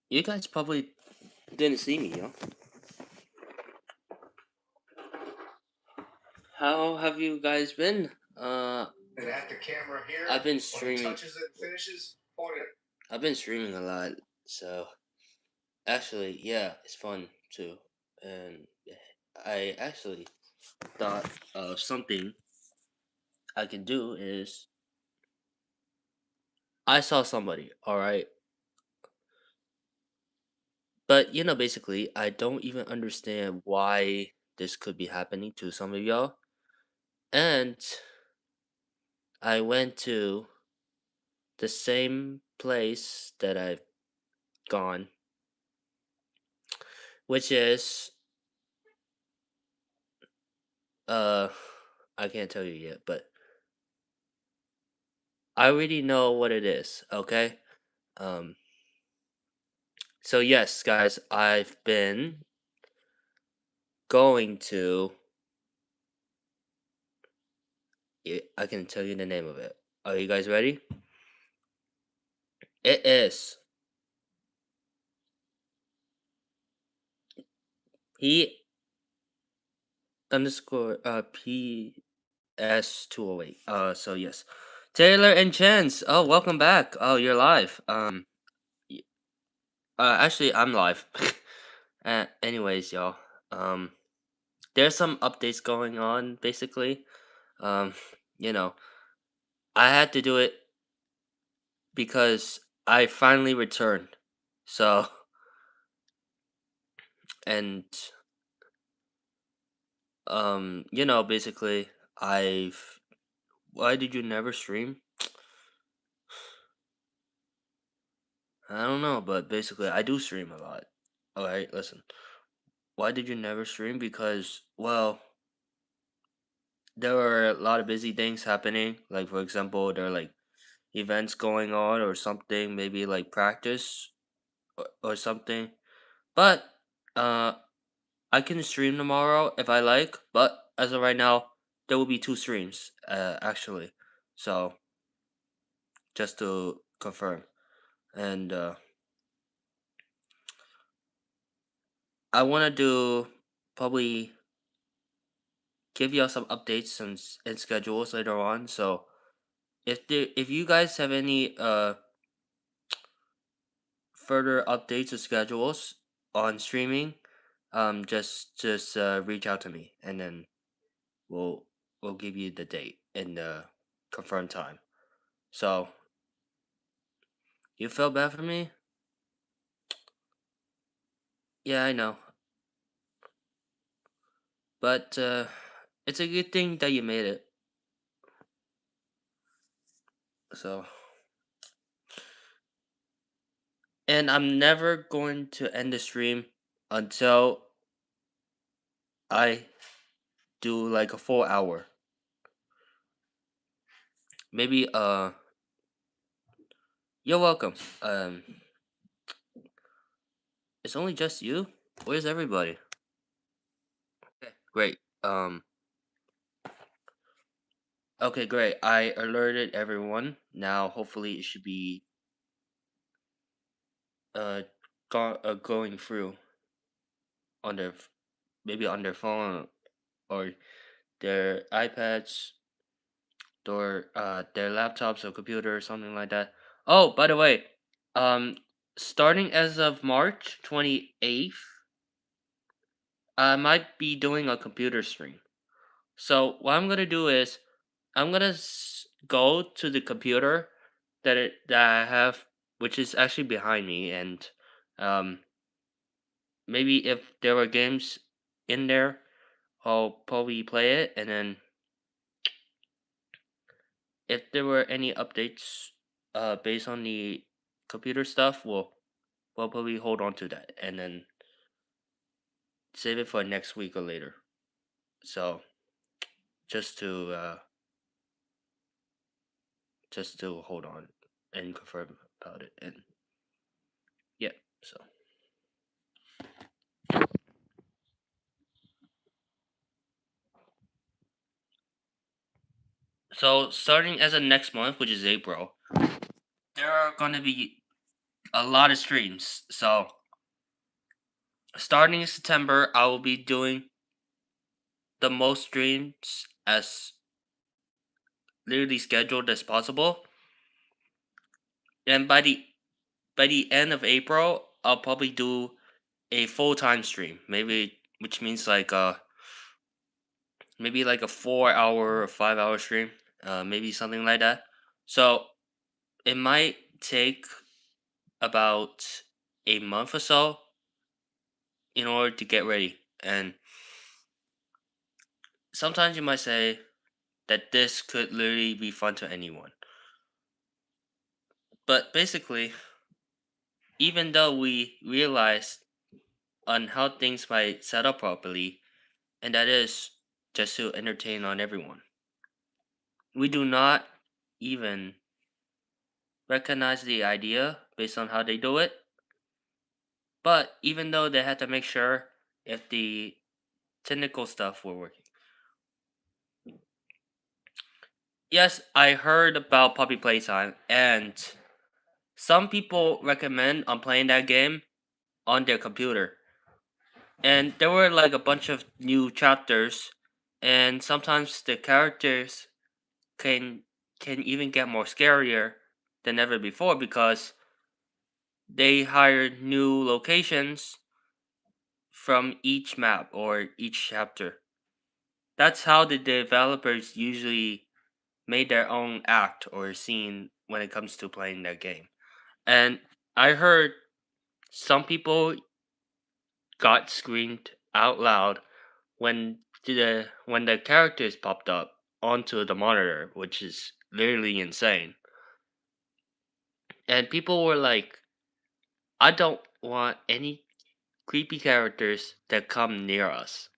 You guys probably didn't see me, yo. How have you guys been? And at the camera here, I've been streaming. When he touches it and finishes, point it. I've been streaming a lot, so actually, yeah, it's fun too. And I actually thought of something I can do is I saw somebody, all right, but basically, I don't even understand why this could be happening to some of y'all, and I went to the same place that I've gone, which is uh I can't tell you yet, but I already know what it is, okay? Um so yes, guys, I've been going to I can tell you the name of it. Are you guys ready? It is P underscore PS208. So yes. Taylor and Chance. Oh, welcome back. Oh, you're live. y- actually I'm live. Anyways, y'all. Um there's some updates going on basically. Um you know, I had to do it because I finally returned. So, and basically I've why did you never stream? I don't know, but basically I do stream a lot. All right, listen. Why did you never stream? Because well, there were a lot of busy things happening. Like for example, there are like events going on or something, maybe like practice or something. But uh I can stream tomorrow if I like, but as of right now, there will be two streams, actually. So just to confirm, and I want to do probably give you all some updates and schedules later on. So if you guys have any further updates or schedules on streaming, just reach out to me, and then we'll we'll give you the date and the confirmed time. So you felt bad for me? Yeah, I know. But it's a good thing that you made it. So, and I'm never going to end the stream until I do like a full hour. Maybe you're welcome. It's only just you? Where's everybody? Okay, great. Okay, great. I alerted everyone. Now hopefully it should be uh, going through on their maybe on their phone or their iPads their laptops or computer or something like that. Oh, by the way, um, starting as of March 28th, I might be doing a computer stream. So what I'm gonna do is I'm gonna go to the computer that I have, which is actually behind me, and um, maybe if there were games in there, I'll probably play it, and then if there were any updates based on the computer stuff, we'll probably hold on to that and then save it for next week or later. So just to uh just to hold on and confirm about it, and yeah. So starting as of next month, which is April, there are gonna be a lot of streams. So starting in September, I will be doing the most streams as literally scheduled as possible. And by the end of April, I'll probably do a full-time stream. Maybe which means like maybe like a 4 hour or 5 hour stream. Maybe something like that. So it might take about a month or so in order to get ready. And sometimes you might say that this could literally be fun to anyone. But basically, even though we realize on how things might set up properly, and that is just to entertain on everyone, we do not even recognize the idea based on how they do it. But even though they had to make sure if the technical stuff were working. Yes, I heard about Puppy Playtime, and some people recommend on playing that game on their computer. And there were like a bunch of new chapters, and sometimes the characters can can even get more scarier than ever before because they hired new locations from each map or each chapter. That's how the developers usually made their own act or scene when it comes to playing that game. And I heard some people got screamed out loud when the characters popped up onto the monitor, which is literally insane. And people were like, I don't want any creepy characters that come near us.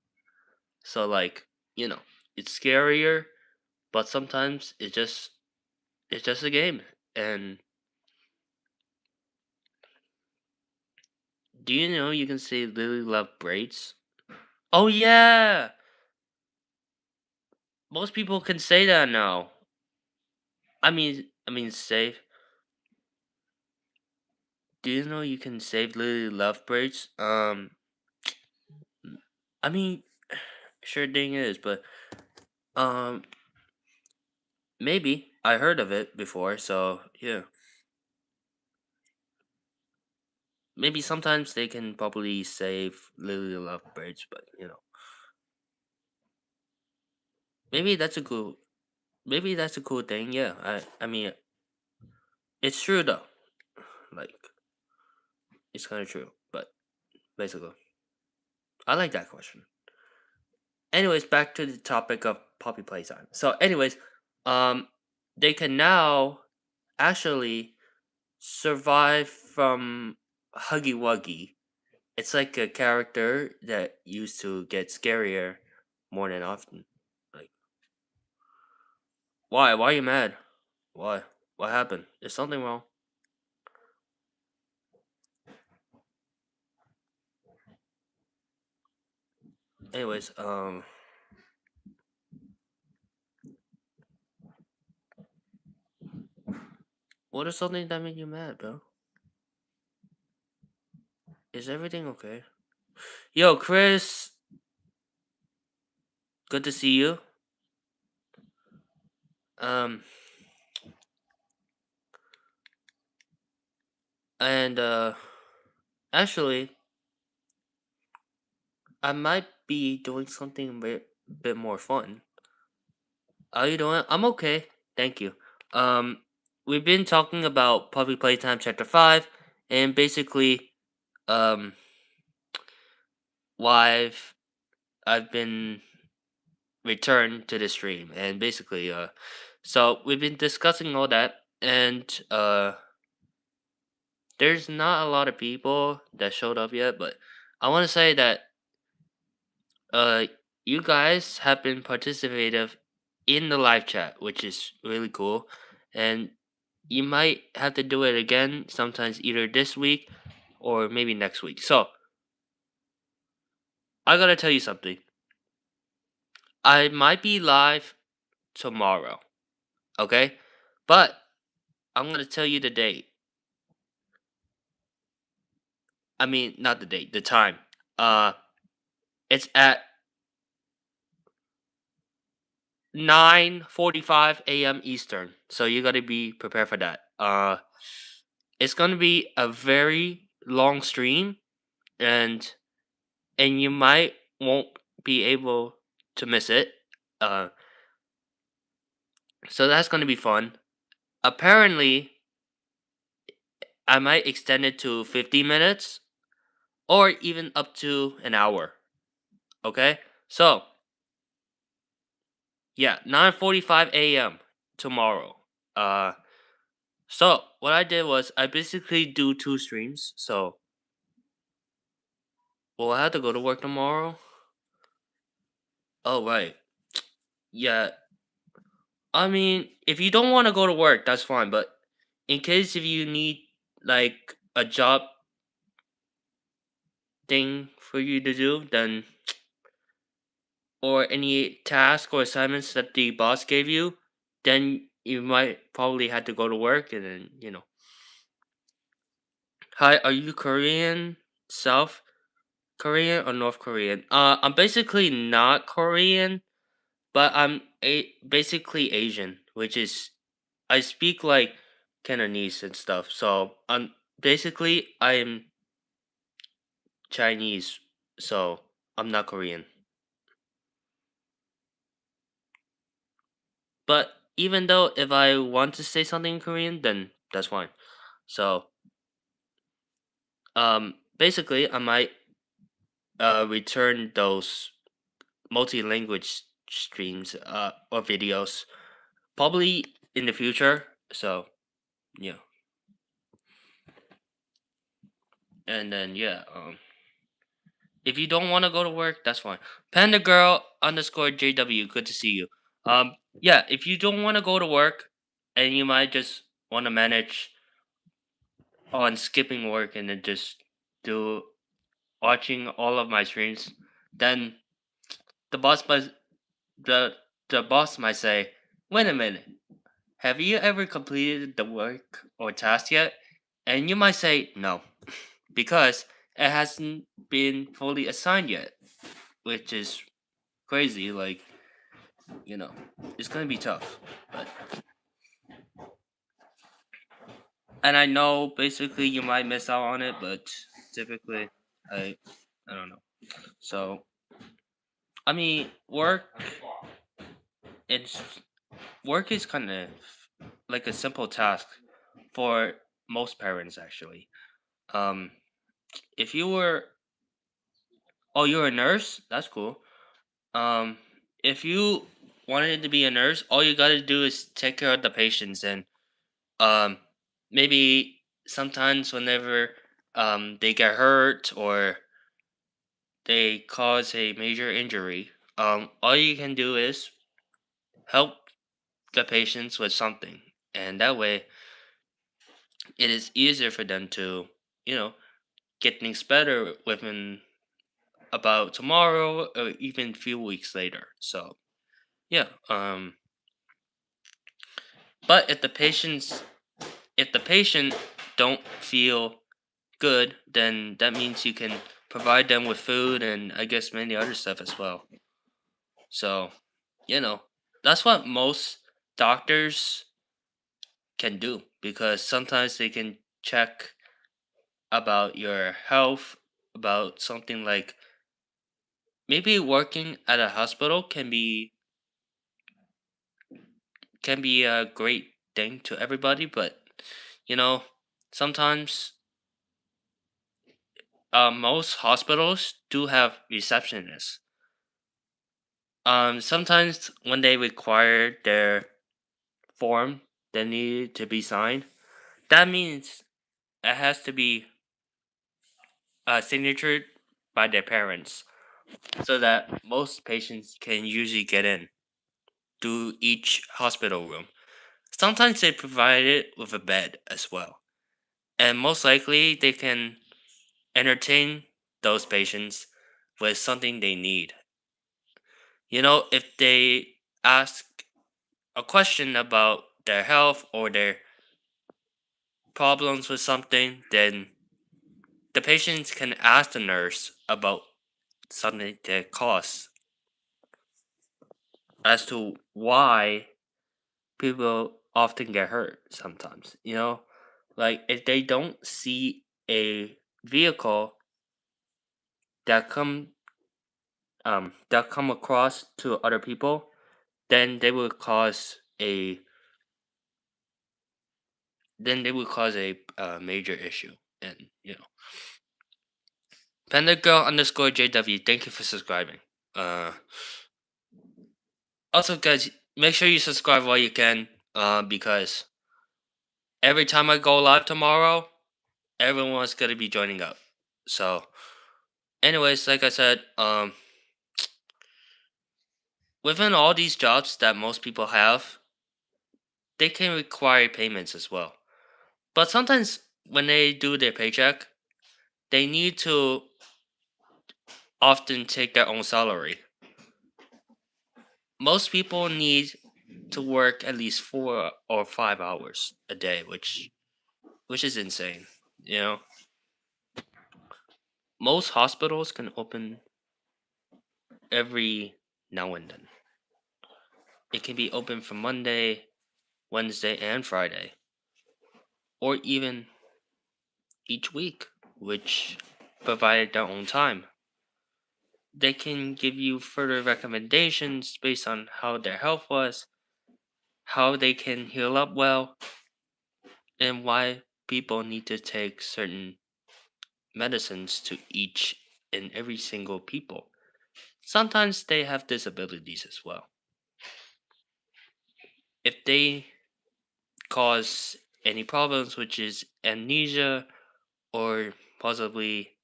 So like, you know, it's scarier, but sometimes it's just a game. And do you know you can say Lily love braids? Oh yeah, most people can say that now. I mean, save. Do you know you can save Lily love braids? I mean, sure thing is, but um, maybe I heard of it before. So yeah, maybe sometimes they can probably save Lily love braids, but maybe that's a cool. Maybe that's a cool thing. Yeah, I mean, it's true though. Like it's kind of true, but basically, I like that question. Anyways, back to the topic of puppy playtime. So, anyways, um, they can now actually survive from Huggy Wuggy. It's like a character that used to get scarier more than often. Like, why? Why are you mad? Why? What happened? Is something wrong? Anyways, what is something that made you mad, bro? Is everything okay? Yo, Chris, good to see you. Um, and actually, I might be doing something bit more fun. How you doing? I'm okay, thank you. Um, we've been talking about Public Playtime Chapter 5, and basically, um, why I've been returned to the stream, and basically, so we've been discussing all that, and there's not a lot of people that showed up yet, but I want to say that uh, you guys have been participative in the live chat, which is really cool, and you might have to do it again sometimes either this week or maybe next week. So I gotta tell you something. I might be live tomorrow, okay? But I'm gonna tell you the date. I mean, not the date, the time. Uh, it's at 9:45 a.m. Eastern. So you gotta be prepared for that. It's gonna be a very long stream, and you might won't be able to miss it. Uh, so that's gonna be fun. Apparently, I might extend it to 50 minutes or even up to an hour. Okay, so yeah, 9:45 a.m. tomorrow. Uh, so what I did was I basically do two streams. So will I have to go to work tomorrow? Oh right, yeah. I mean, if you don't want to go to work, that's fine. But in case if you need like a job thing for you to do, then or any task or assignments that the boss gave you, then you might probably have to go to work and then Hi, are you Korean, South Korean, or North Korean? I'm basically not Korean, but basically Asian, which is I speak like Cantonese and stuff. So I'm Chinese, so I'm not Korean. But even though if I want to say something in Korean, then that's fine. So basically I might return those multi-language streams or videos probably in the future. So yeah, and then yeah, if you don't want to go to work, that's fine. Panda girl underscore JW, good to see you. Yeah, if you don't want to go to work and you might just want to manage on skipping work and then just do watching all of my streams, then the boss might the the boss might say, "Wait a minute, have you ever completed the work or task yet?" And you might say no, because it hasn't been fully assigned yet, which is crazy. Like, you know, it's gonna be tough. But and I know basically you might miss out on it, but typically I I don't know. So I mean, it's work is kind of like a simple task for most parents actually. Um, if you were you're a nurse, that's cool. Um, if you wanted to be a nurse, all you gotta do is take care of the patients and um maybe sometimes whenever they get hurt or they cause a major injury, all you can do is help the patients with something. And that way it is easier for them to, you know, get things better within about tomorrow or even few weeks later. So yeah, but if the patient don't feel good, then that means you can provide them with food and I guess many other stuff as well. So, you know, that's what most doctors can do because sometimes they can check about your health, about something like maybe working at a hospital can be a great thing to everybody, but you know, sometimes most hospitals do have receptionists. Sometimes when they require their form that need to be signed, that means it has to be signatured by their parents, so that most patients can usually get in to each hospital room. Sometimes they provide it with a bed as well, and most likely they can entertain those patients with something they need. You know, if they ask a question about their health or their problems with something, then the patients can ask the nurse about something that costs as to why people often get hurt sometimes. Like if they don't see a vehicle that come across to other people, then they would cause a major issue. And Panda Girl underscore JW, thank you for subscribing. Uh, Also, guys, make sure you subscribe while you can, because every time I go live tomorrow, everyone's gonna be joining up. So, anyways, like I said, within all these jobs that most people have, they can require payments as well. But sometimes when they do their paycheck, they need to often take their own salary. Most people need to work at least 4 or 5 hours a day, which is insane. You know, most hospitals can open every now and then. It can be open from Monday, Wednesday, and Friday, or even each week, which provided their own time. They can give you further recommendations based on how their health was, how they can heal up well, and why people need to take certain medicines to each and every single people. Sometimes they have disabilities as well. If they cause any problems, which is amnesia or possibly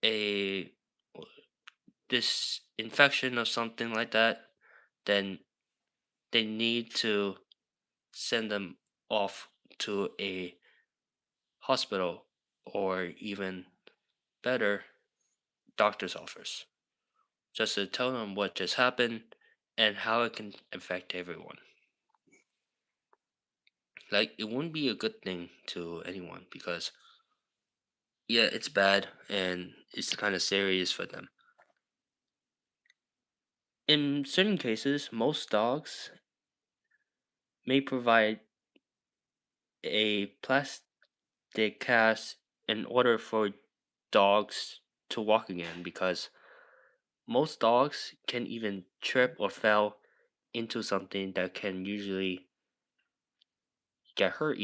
a this infection or something like that, then they need to send them off to a hospital or even better doctor's office just to tell them what just happened and how it can affect everyone. Like it wouldn't be a good thing to anyone because yeah, it's bad and it's kind of serious for them. In certain cases, most dogs may provide a plastic cast in order for dogs to walk again because most dogs can even trip or fall into something that can usually get hurt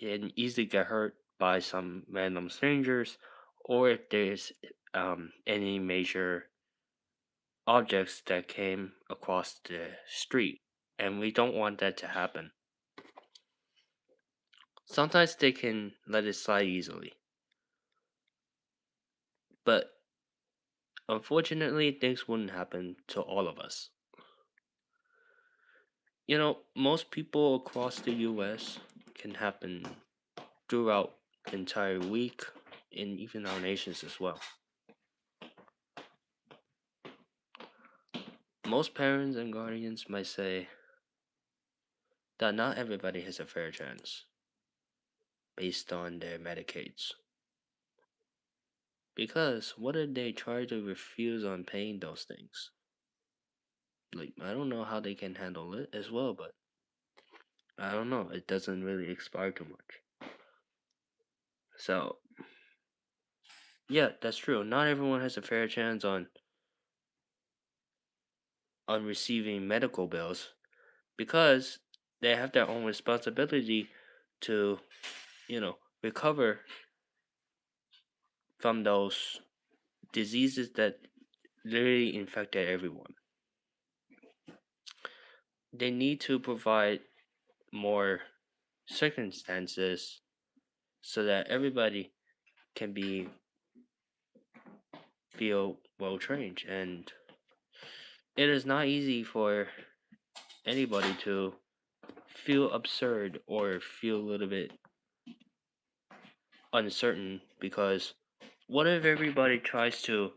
and easily get hurt by some random strangers or if there's any major objects that came across the street and we don't want that to happen. Sometimes they can let it slide easily, but unfortunately things wouldn't happen to all of us. Most people across the US can happen throughout the entire week and even our nations as well. Most parents and guardians might say that not everybody has a fair chance based on their Medicaids. Because what if they try to refuse on paying those things? Like, I don't know how they can handle it as well, but I don't know. It doesn't really expire too much. So, yeah, that's true. Not everyone has a fair chance on receiving medical bills because they have their own responsibility to, recover from those diseases that literally infected everyone. They need to provide more circumstances so that everybody can feel well trained and it is not easy for anybody to feel absurd or feel a little bit uncertain because what if everybody tries to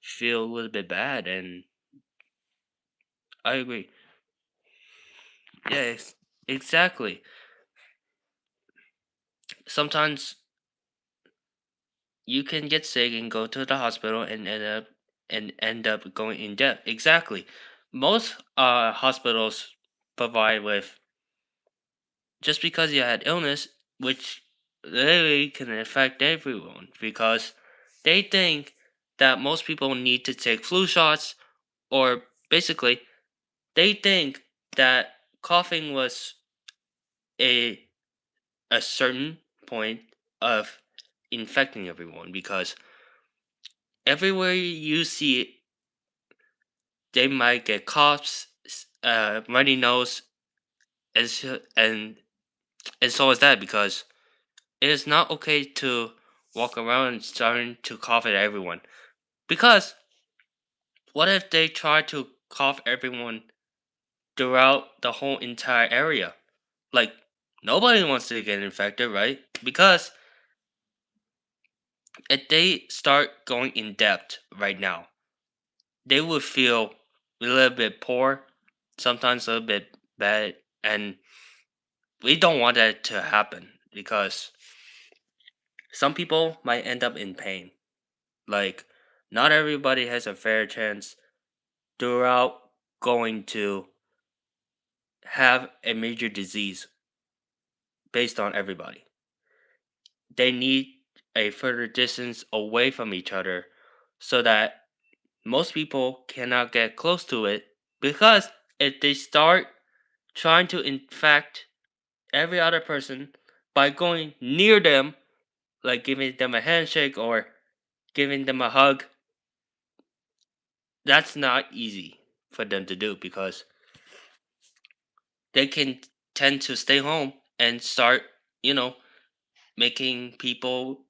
feel a little bit bad? And I agree. Yes, exactly. Sometimes you can get sick and go to the hospital and end up going in debt. Exactly. Most hospitals provide with just because you had illness, which literally can affect everyone because they think that most people need to take flu shots, or basically they think that coughing was a a certain point of infecting everyone because everywhere you see it, they might get coughs, runny nose, and so is that because it is not okay to walk around and starting to cough at everyone. Because what if they try to cough everyone throughout the whole entire area? Like nobody wants to get infected, right? Because if they start going in depth right now, they would feel a little bit poor, sometimes a little bit bad, and we don't want that to happen because some people might end up in pain. Like, not everybody has a fair chance throughout going to have a major disease based on everybody. They need a further distance away from each other so that most people cannot get close to it because if they start trying to infect every other person by going near them, like giving them a handshake or giving them a hug, that's not easy for them to do because they can tend to stay home and start, you know, making people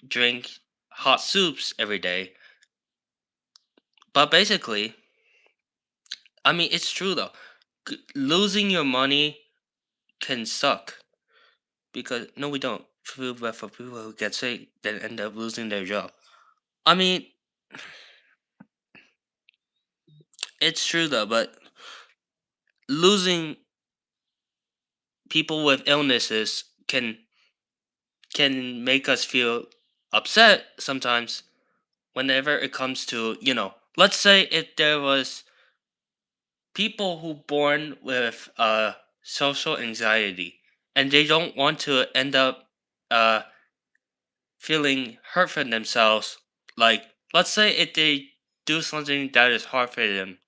drink hot soups every day. But basically, I mean, it's true though. Losing your money can suck because no, we don't. But for people who get sick, then end up losing their job. I mean, it's true though, but losing people with illnesses can make us feel upset sometimes whenever it comes to, let's say if there was people who born with social anxiety and they don't want to end up uh feeling hurt for themselves, like let's say if they do something that is hard for them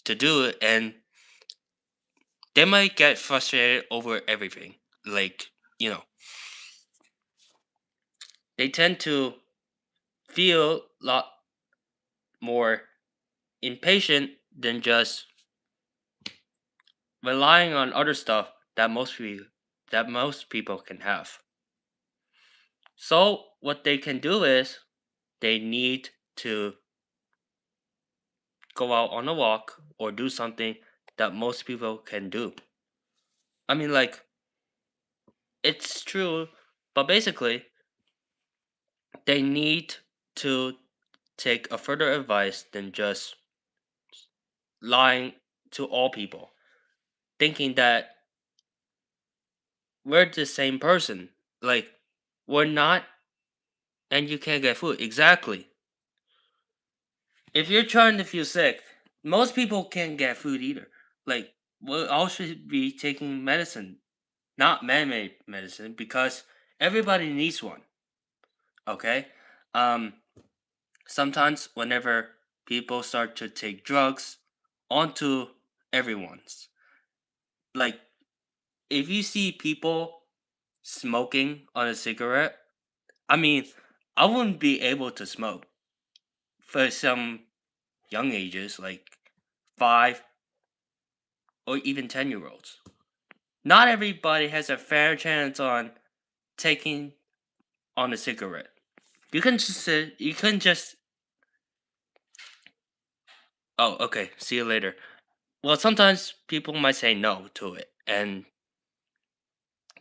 to do and they might get frustrated over everything, like, you know they tend to feel a lot more impatient than just relying on other stuff that most people can have. So what they can do is they need to go out on a walk or do something that most people can do. I mean, like, it's true, but basically they need to take a further advice than just lying to all people, thinking that we're the same person. Like, we're not, and you can't get food. Exactly. If you're trying to feel sick, most people can't get food either. Like, we all should be taking medicine, not man-made medicine, because everybody needs one. Okay. Um. Sometimes, whenever people start to take drugs, onto everyone's. Like, if you see people smoking on a cigarette, I mean, I wouldn't be able to smoke for some young ages, like 5 or even 10-year olds. Not everybody has a fair chance on taking on a cigarette. You can just sit, you can just, oh, okay, see you later. Well, sometimes people might say no to it, and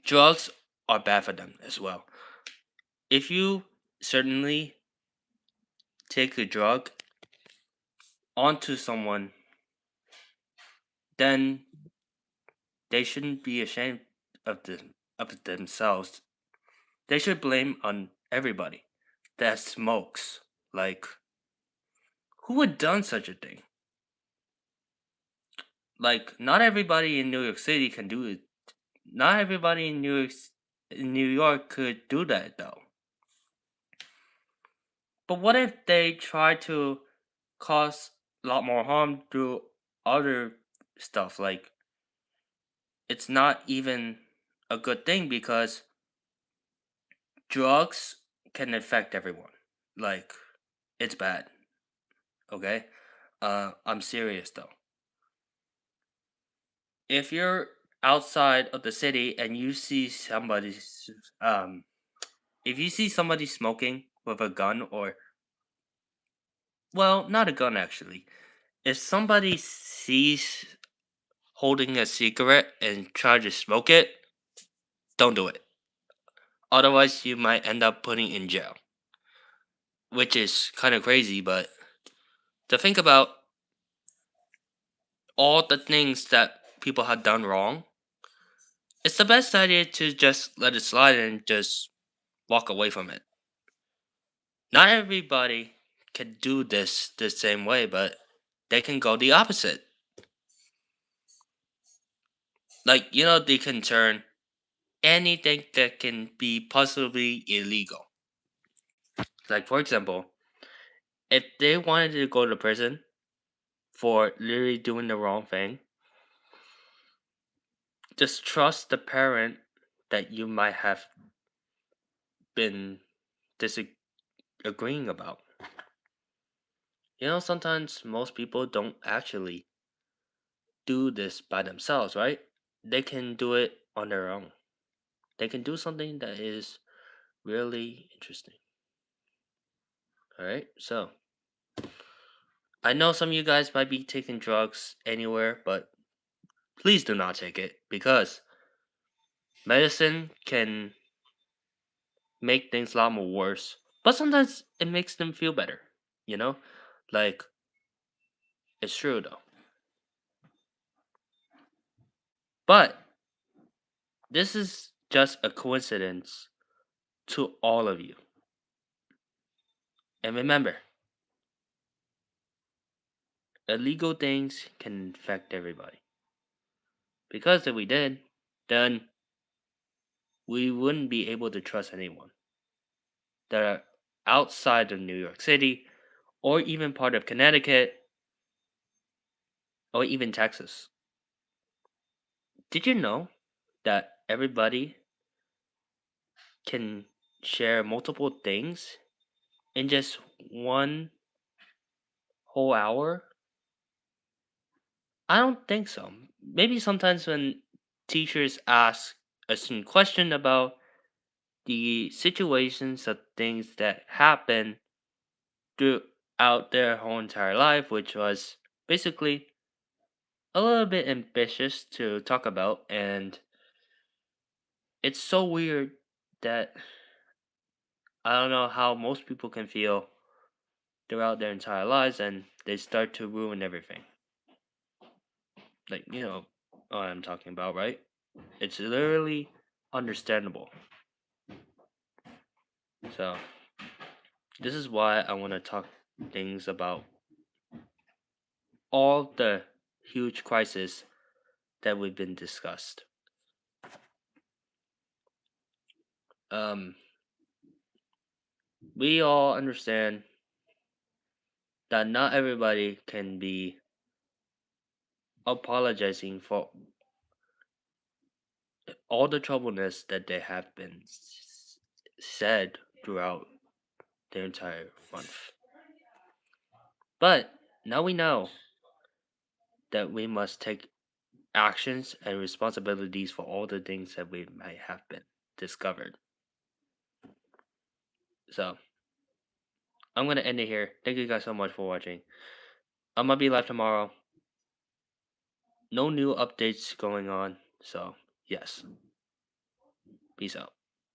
drugs are bad for them as well. If you certainly take a drug onto someone, then they shouldn't be ashamed of themselves. They should blame on everybody. that smokes. Like, who would done such a thing? Like, not everybody in New York City can do it. Not everybody in New York could do that though. But what if they try to cause a lot more harm through other stuff? Like, it's not even a good thing because drugs can affect everyone. Like, it's bad. Okay? I'm serious though. If you're outside of the city and you see um if you see somebody smoking with a gun, or well, not a gun actually. If somebody sees holding a cigarette and try to smoke it, don't do it. Otherwise, you might end up putting in jail, which is kind of crazy. But to think about all the things that people have done wrong, it's the best idea to just let it slide and just walk away from it. Not everybody can do this the same way, but they can go the opposite. Like, they can turn anything that can be possibly illegal. Like, for example, if they wanted to go to prison for literally doing the wrong thing, just trust the parent that you might have been disagreeing about. Sometimes most people don't actually do this by themselves, right? They can do it on their own. They can do something that is really interesting. All right, so I know some of you guys might be taking drugs anywhere, but please do not take it because medicine can make things a lot more worse. But sometimes it makes them feel better, you know? Like, it's true though. But this is just a coincidence to all of you. And remember, illegal things can affect everybody. Because if we did, then we wouldn't be able to trust anyone that are outside of New York City or even part of Connecticut or even Texas. Did you know that everybody can share multiple things in just one whole hour? I don't think so. Maybe sometimes when teachers ask a certain question about the situations of things that happen throughout their whole entire life, which was basically a little bit ambitious to talk about. And it's so weird that I don't know how most people can feel throughout their entire lives and they start to ruin everything. Like, what I'm talking about, right? It's literally understandable. So, this is why I want to talk things about all the huge crises that we've been discussed. Um, we all understand that not everybody can be apologizing for all the troubleness that they have been said throughout their entire month. But now we know that we must take actions and responsibilities for all the things that we might have been discovered. So I'm gonna end it here. Thank you guys so much for watching. I'm gonna be live tomorrow. No new updates going on. So yes. Peace out.